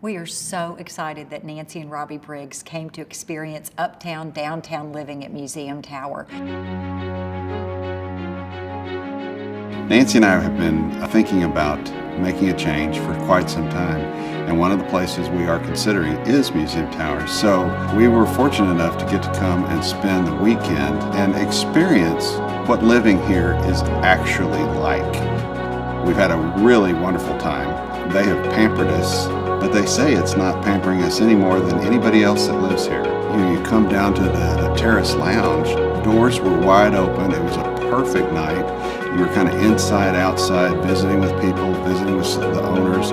We are so excited that Nancy and Robbie Briggs came to experience uptown, downtown living at Museum Tower. Nancy and I have been thinking about making a change for quite some time, and one of the places we are considering is Museum Tower. So we were fortunate enough to get to come and spend the weekend and experience what living here is actually like. We've had a really wonderful time. They have pampered us, but they say it's not pampering us any more than anybody else that lives here. You come down to the terrace lounge, doors were wide open, it was a perfect night. You were kind of inside, outside, visiting with people, visiting with the owners.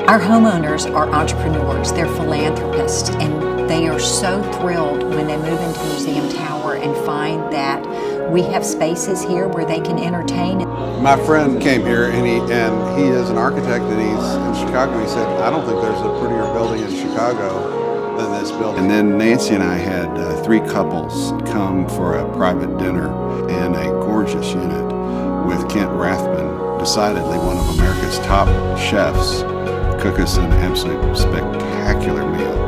Our homeowners are entrepreneurs, they're philanthropists, and they are so thrilled when they move into Museum Tower and find that we have spaces here where they can entertain. My friend came here and he is an architect and he's in Chicago. He said, I don't think there's a prettier building in Chicago than this building. And then Nancy and I had 3 couples come for a private dinner in a gorgeous unit with Kent Rathman, decidedly one of America's top chefs, cook us an absolutely spectacular meal.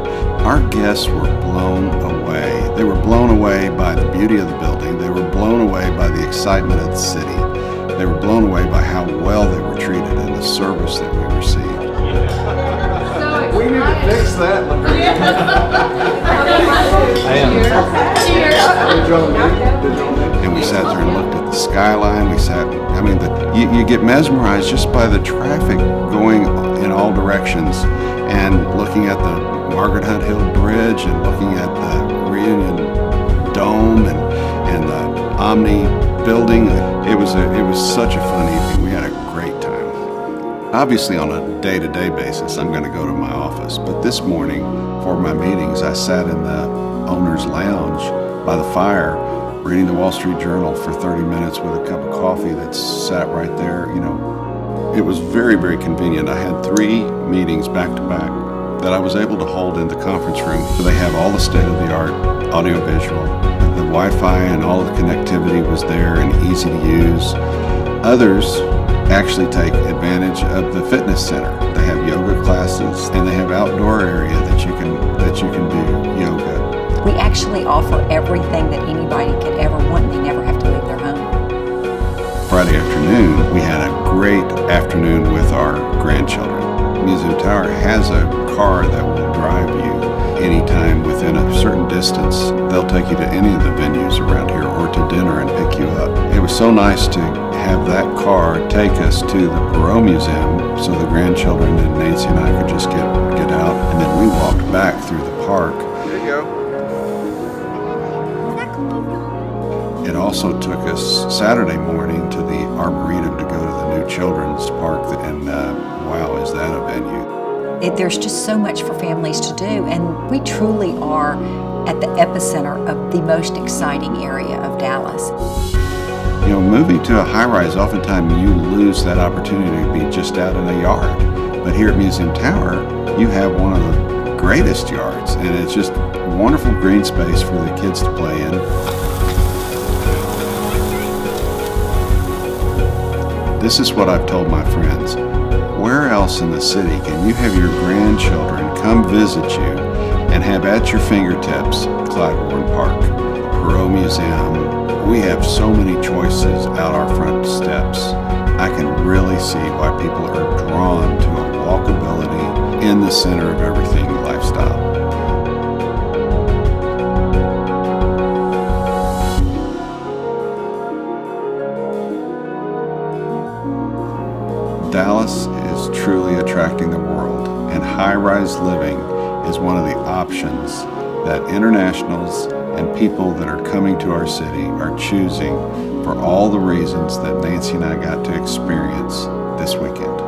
Our guests were blown away. They were blown away by the beauty of the building. They were blown away by the excitement of the city. They were blown away by how well they were treated and the service that we received. We need to fix that. And we sat there and looked at the skyline. You get mesmerized just by the traffic going in all directions and looking at the Margaret Hunt Hill Bridge and looking at the Reunion Dome and the Omni building. It was such a fun evening. We had a great time. Obviously on a day-to-day basis, I'm going to go to my office, but this morning for my meetings, I sat in the owner's lounge by the fire reading the Wall Street Journal for 30 minutes with a cup of coffee that sat right there. It was very, very convenient. I had 3 meetings back to back that I was able to hold in the conference room. So they have all the state-of-the-art audiovisual. The Wi-Fi and all the connectivity was there and easy to use. Others actually take advantage of the fitness center. They have yoga classes and they have outdoor area that you can do yoga. We actually offer everything that anybody could ever want, and they never have to leave their home. Friday afternoon, we had a great afternoon with our grandchildren. Museum Tower has a car that will drive you anytime within a certain distance. They'll take you to any of the venues around here or to dinner and pick you up. It was so nice to have that car take us to the Perot Museum so the grandchildren and Nancy and I could just get out, and then we walked back through the park. There you go. It also took us Saturday morning to the Arboretum to go to the new children's park, and wow, is that a venue. There's just so much for families to do, and we truly are at the epicenter of the most exciting area of Dallas. Moving to a high-rise, oftentimes you lose that opportunity to be just out in a yard. But here at Museum Tower, you have one of the greatest yards, and it's just wonderful green space for the kids to play in. This is what I've told my friends. Where else in the city can you have your grandchildren come visit you and have at your fingertips Clyde Warren Park, Perot Museum? We have so many choices out our front steps. I can really see why people are drawn to a walkability in the center of everything lifestyle. Dallas is truly attracting the world, and high-rise living is one of the options that internationals and people that are coming to our city are choosing for all the reasons that Nancy and I got to experience this weekend.